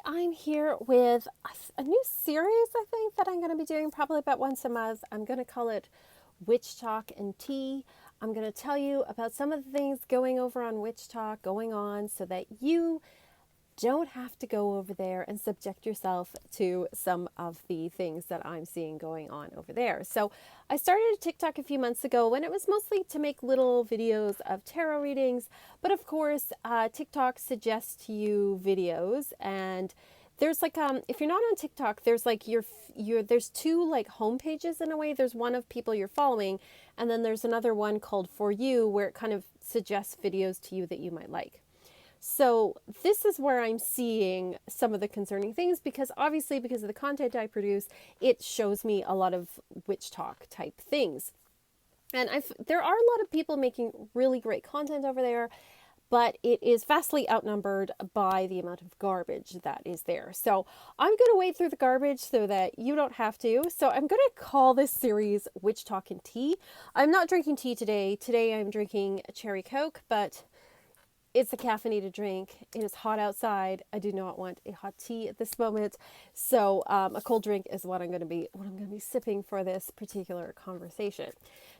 I'm here with a new series, I think, that I'm going to be doing probably about once a month. I'm going to call it Witchtok and Tea. I'm going to tell you about some of the things going over on Witchtok going on so that you don't have to go over there and subject yourself to some of the things that I'm seeing going on over there. So I started a TikTok a few months ago when it was mostly to make little videos of tarot readings. But of course, TikTok suggests to you videos, and there's like if you're not on TikTok, there's like there's two like home pages in a way. There's one of people you're following, and then there's another one called For You where it kind of suggests videos to you that you might like. So this is where I'm seeing some of the concerning things, because obviously because of the content I produce, it shows me a lot of witch talk type things. And there are a lot of people making really great content over there, but it is vastly outnumbered by the amount of garbage that is there. So I'm going to wade through the garbage so that you don't have to. So I'm going to call this series Witch Talk and Tea. I'm not drinking tea today. Today I'm drinking a cherry Coke, but it's a caffeinated drink. It is hot outside. I do not want a hot tea at this moment. So a cold drink is what I'm going to be sipping for this particular conversation.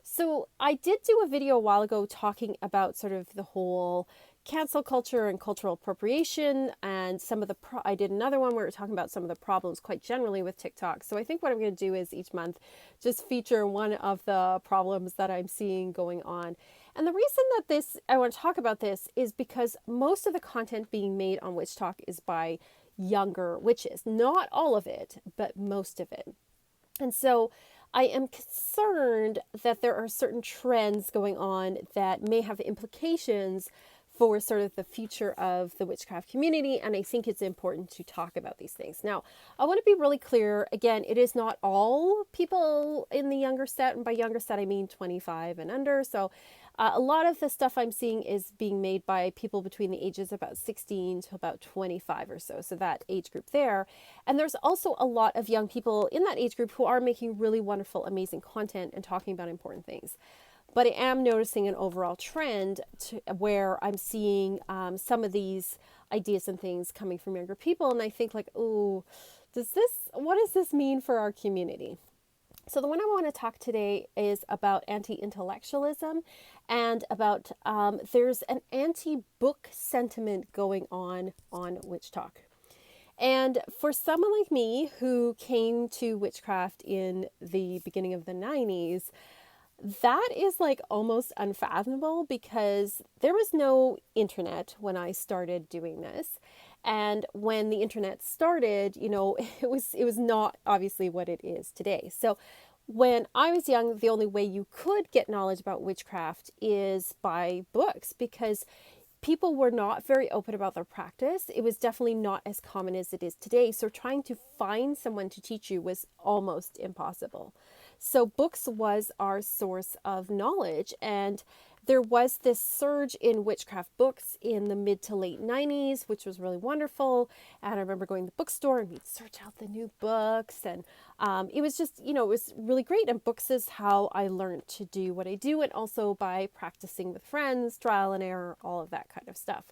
So I did do a video a while ago talking about sort of the whole cancel culture and cultural appropriation, and some of the I did another one where we were talking about some of the problems quite generally with TikTok. So I think what I'm going to do is each month just feature one of the problems that I'm seeing going on. And the reason that I want to talk about this is because most of the content being made on Witchtok is by younger witches. Not all of it, but most of it. And so I am concerned that there are certain trends going on that may have implications for sort of the future of the witchcraft community, and I think it's important to talk about these things. Now, I want to be really clear. Again, it is not all people in the younger set, and by younger set I mean 25 and under. So a lot of the stuff I'm seeing is being made by people between the ages of about 16 to about 25 or so that age group there. And there's also a lot of young people in that age group who are making really wonderful, amazing content and talking about important things. But I am noticing an overall trend where I'm seeing some of these ideas and things coming from younger people. And I think like, oh, what does this mean for our community? So the one I want to talk today is about anti-intellectualism and about there's an anti-book sentiment going on Witchtok. And for someone like me who came to witchcraft in the beginning of the 90s, that is like almost unfathomable because there was no internet when I started doing this. And when the internet started, it was not obviously what it is today. So when I was young, the only way you could get knowledge about witchcraft is by books, because people were not very open about their practice. It was definitely not as common as it is today. So trying to find someone to teach you was almost impossible. So books was our source of knowledge, and there was this surge in witchcraft books in the mid to late 90s, which was really wonderful. And I remember going to the bookstore and we'd search out the new books, and it was just, it was really great. And books is how I learned to do what I do, and also by practicing with friends, trial and error, all of that kind of stuff.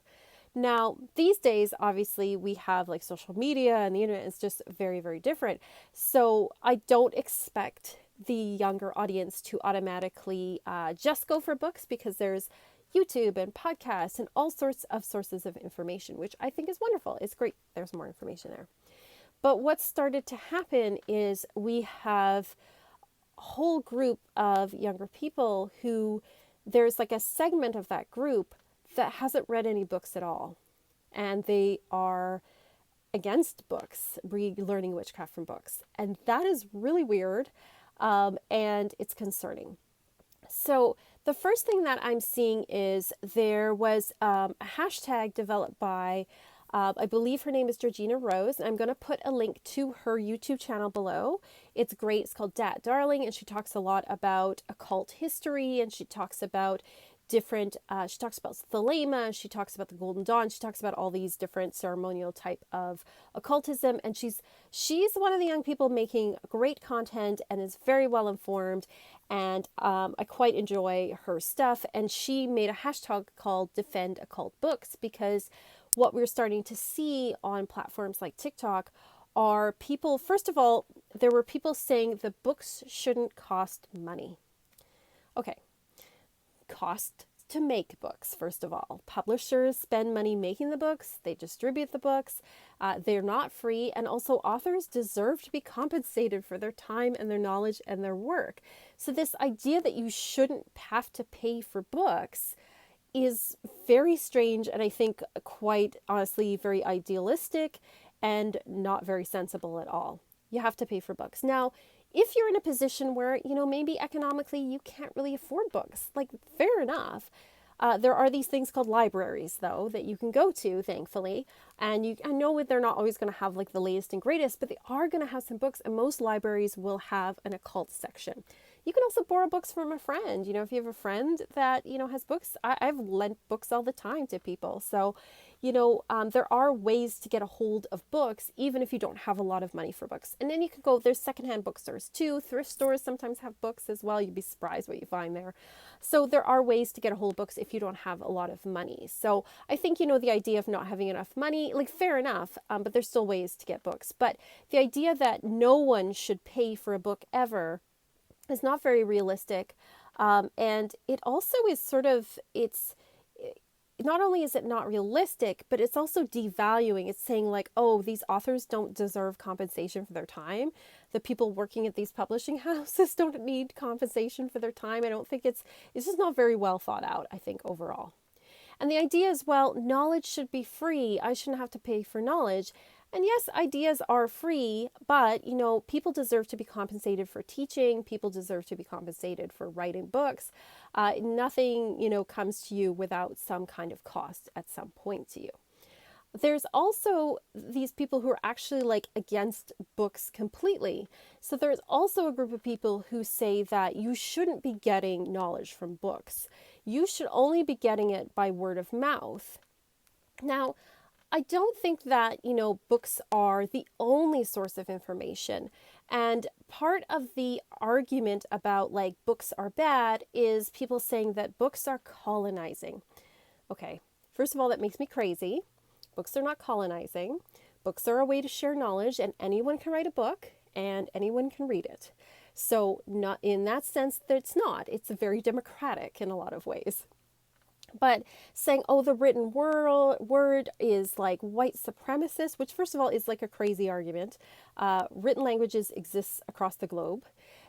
Now, these days, obviously, we have like social media and the internet is just very, very different. So I don't expect the younger audience to automatically just go for books, because there's YouTube and podcasts and all sorts of sources of information, which I think is wonderful. It's great. There's more information there. But what started to happen is we have a whole group of younger people who there's like a segment of that group that hasn't read any books at all. And they are against books, relearning witchcraft from books. And that is really weird. And it's concerning. So the first thing that I'm seeing is there was a hashtag developed by, I believe her name is Georgina Rose, and I'm going to put a link to her YouTube channel below. It's great. It's called Dat Darling, and she talks a lot about occult history, and she talks about different, she talks about Thelema, she talks about the Golden Dawn, she talks about all these different ceremonial type of occultism, and she's one of the young people making great content and is very well informed, and I quite enjoy her stuff. And she made a hashtag called Defend Occult Books, because what we're starting to see on platforms like TikTok are people, first of all, there were people saying the books shouldn't cost money. Okay, cost to make books, first of all. Publishers spend money making the books, they distribute the books, they're not free, and also authors deserve to be compensated for their time and their knowledge and their work. So, this idea that you shouldn't have to pay for books is very strange, and I think quite honestly very idealistic and not very sensible at all. You have to pay for books. Now, if you're in a position where, maybe economically you can't really afford books, like, fair enough. There are these things called libraries, though, that you can go to, thankfully. And I know they're not always going to have like the latest and greatest, but they are going to have some books, and most libraries will have an occult section. You can also borrow books from a friend. If you have a friend that, has books, I've lent books all the time to people. So, there are ways to get a hold of books, even if you don't have a lot of money for books. And then you could go, there's secondhand bookstores too. Thrift stores sometimes have books as well. You'd be surprised what you find there. So there are ways to get a hold of books if you don't have a lot of money. So I think, the idea of not having enough money, like, fair enough, but there's still ways to get books. But the idea that no one should pay for a book ever is not very realistic. And it also is not only is it not realistic, but it's also devaluing. It's saying like, oh, these authors don't deserve compensation for their time. The people working at these publishing houses don't need compensation for their time. I don't think it's just not very well thought out, I think, overall. And the idea is, well, knowledge should be free. I shouldn't have to pay for knowledge. And yes, ideas are free, but, people deserve to be compensated for teaching. People deserve to be compensated for writing books. Nothing, comes to you without some kind of cost at some point to you. There's also these people who are actually like against books completely. So there's also a group of people who say that you shouldn't be getting knowledge from books. You should only be getting it by word of mouth. Now, I don't think that, books are the only source of information. And part of the argument about like books are bad is people saying that books are colonizing. Okay, first of all, that makes me crazy. Books are not colonizing. Books are a way to share knowledge, and anyone can write a book and anyone can read it. So not in that sense that it's not. It's very democratic in a lot of ways. But saying, oh, the written word is like white supremacist, which first of all is like a crazy argument. Written languages exist across the globe.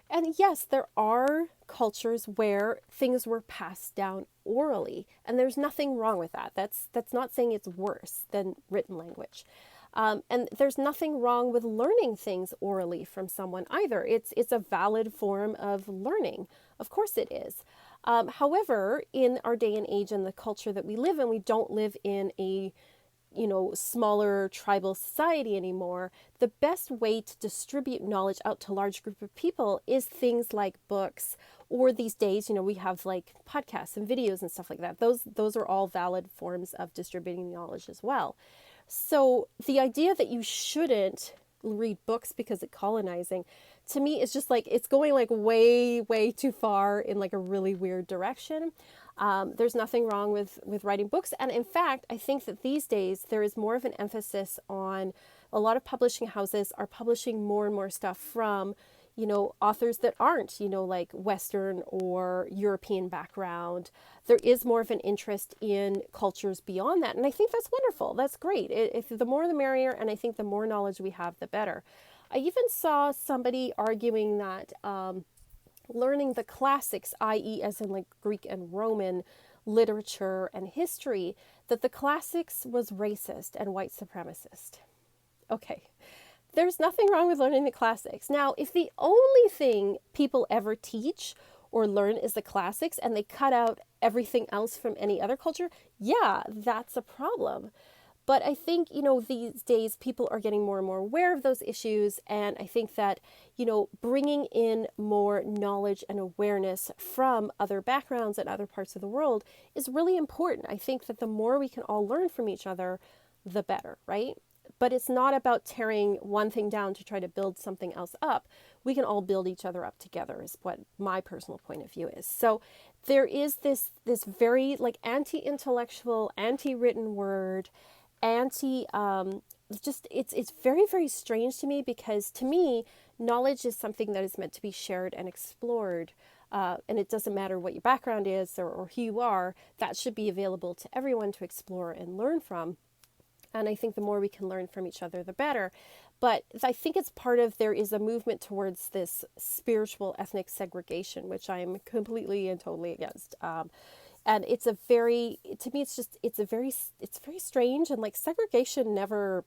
And yes, there are cultures where things were passed down orally, and there's nothing wrong with that. That's not saying it's worse than written language. And there's nothing wrong with learning things orally from someone either. It's a valid form of learning. Of course it is. However, in our day and age and the culture that we live in, we don't live in a, smaller tribal society anymore. The best way to distribute knowledge out to a large group of people is things like books, or these days, we have like podcasts and videos and stuff like that. Those are all valid forms of distributing knowledge as well. So the idea that you shouldn't read books because it's colonizing, to me, is just like, it's going like way, way too far in like a really weird direction. There's nothing wrong with writing books. And in fact, I think that these days there is more of an emphasis on, a lot of publishing houses are publishing more and more stuff from, authors that aren't, like Western or European background. There is more of an interest in cultures beyond that. And I think that's wonderful. That's great. If the more the merrier. And I think the more knowledge we have, the better. I even saw somebody arguing that learning the classics, i.e. as in like Greek and Roman literature and history, that the classics was racist and white supremacist. Okay. There's nothing wrong with learning the classics. Now, if the only thing people ever teach or learn is the classics and they cut out everything else from any other culture, yeah, that's a problem. But I think, these days people are getting more and more aware of those issues. And I think that, bringing in more knowledge and awareness from other backgrounds and other parts of the world is really important. I think that the more we can all learn from each other, the better, right? But it's not about tearing one thing down to try to build something else up. We can all build each other up together, is what my personal point of view is. So there is this very like anti-intellectual, anti-written word, anti just it's very, very strange to me, because to me knowledge is something that is meant to be shared and explored, and it doesn't matter what your background is, or who you are. That should be available to everyone to explore and learn from. And I think the more we can learn from each other, the better. But I think it's part of, there is a movement towards this spiritual ethnic segregation, which I'm completely and totally against. And it's a very, to me, it's very strange. And like, segregation never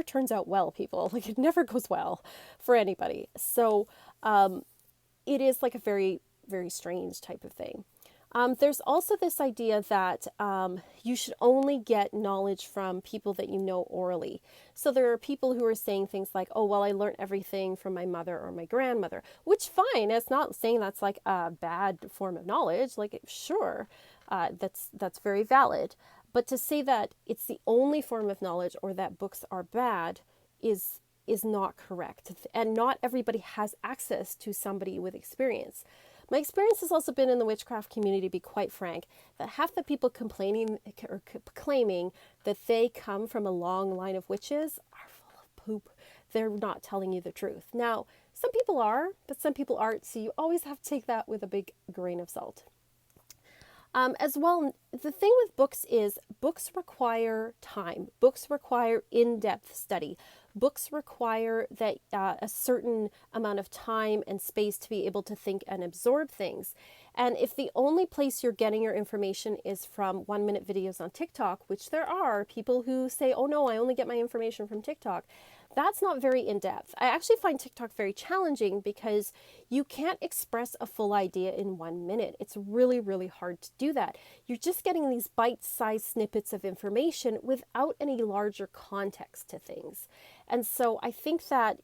turns out well, people. Like, it never goes well for anybody. So it is like a very, very strange type of thing. There's also this idea that you should only get knowledge from people that you know orally. So there are people who are saying things like, oh, well, I learned everything from my mother or my grandmother, which fine. It's not saying that's like a bad form of knowledge. Like, sure, that's very valid. But to say that it's the only form of knowledge, or that books are bad, is not correct. And not everybody has access to somebody with experience. My experience has also been in the witchcraft community, to be quite frank, that half the people complaining or claiming that they come from a long line of witches are full of poop. They're not telling you the truth. Now, some people are, but some people aren't, so you always have to take that with a big grain of salt. As well, the thing with books is books require time. Books require in-depth study. Books require that a certain amount of time and space to be able to think and absorb things. And if the only place you're getting your information is from 1-minute videos on TikTok, which there are people who say, oh no, I only get my information from TikTok, that's not very in-depth. I actually find TikTok very challenging, because you can't express a full idea in 1 minute. It's really, really hard to do that. You're just getting these bite-sized snippets of information without any larger context to things. And so I think that,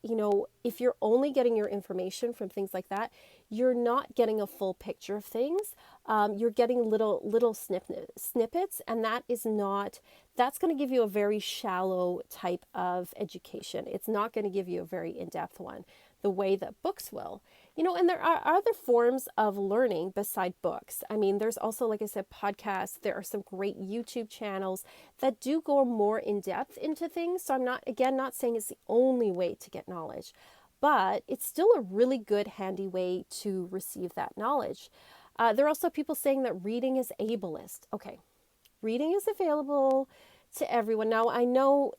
if you're only getting your information from things like that, you're not getting a full picture of things. You're getting little snippets, and that's going to give you a very shallow type of education. It's not going to give you a very in-depth one, the way that books will. And there are other forms of learning beside books. I mean, there's also, like I said, podcasts. There are some great YouTube channels that do go more in depth into things. So I'm not saying it's the only way to get knowledge, but it's still a really good, handy way to receive that knowledge. There are also people saying that reading is ableist. Okay, reading is available to everyone. Now, I know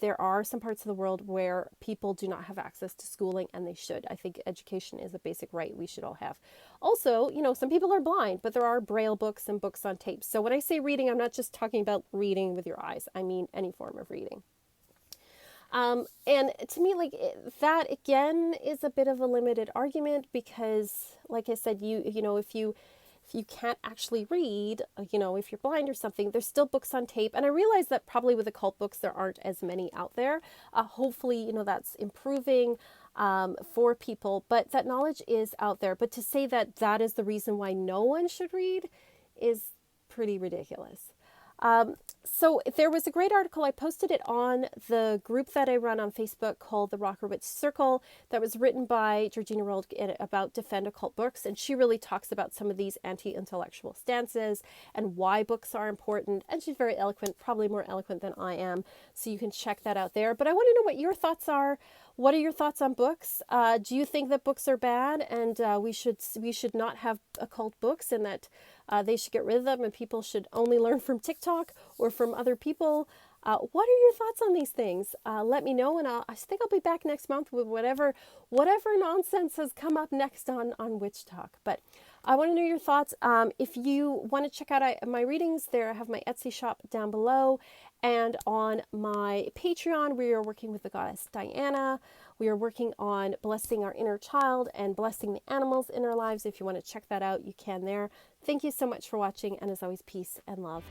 there are some parts of the world where people do not have access to schooling, and they should. I think education is a basic right we should all have. Also, some people are blind, but there are Braille books and books on tape. So when I say reading, I'm not just talking about reading with your eyes. I mean any form of reading. And to me, that again is a bit of a limited argument, because, like I said, if you can't actually read, if you're blind or something, there's still books on tape. And I realize that probably with occult books, there aren't as many out there. Hopefully, that's improving for people, but that knowledge is out there. But to say that that is the reason why no one should read is pretty ridiculous. So there was a great article, I posted it on the group that I run on Facebook called the Rocker Witch Circle, that was written by Georgina Rold about Defend Occult Books, and she really talks about some of these anti-intellectual stances and why books are important, and she's very eloquent, probably more eloquent than I am, so you can check that out there. But I want to know what your thoughts are. What are your thoughts on books? Do you think that books are bad, and we should not have occult books, and that they should get rid of them, and people should only learn from TikTok or from other people? What are your thoughts on these things? Let me know, and I think I'll be back next month with whatever nonsense has come up next on Witchtok. But I want to know your thoughts. If you want to check out my readings, I have my Etsy shop down below. And on my Patreon, we are working with the goddess Diana. We are working on blessing our inner child and blessing the animals in our lives. If you want to check that out, you can there. Thank you so much for watching. And as always, peace and love.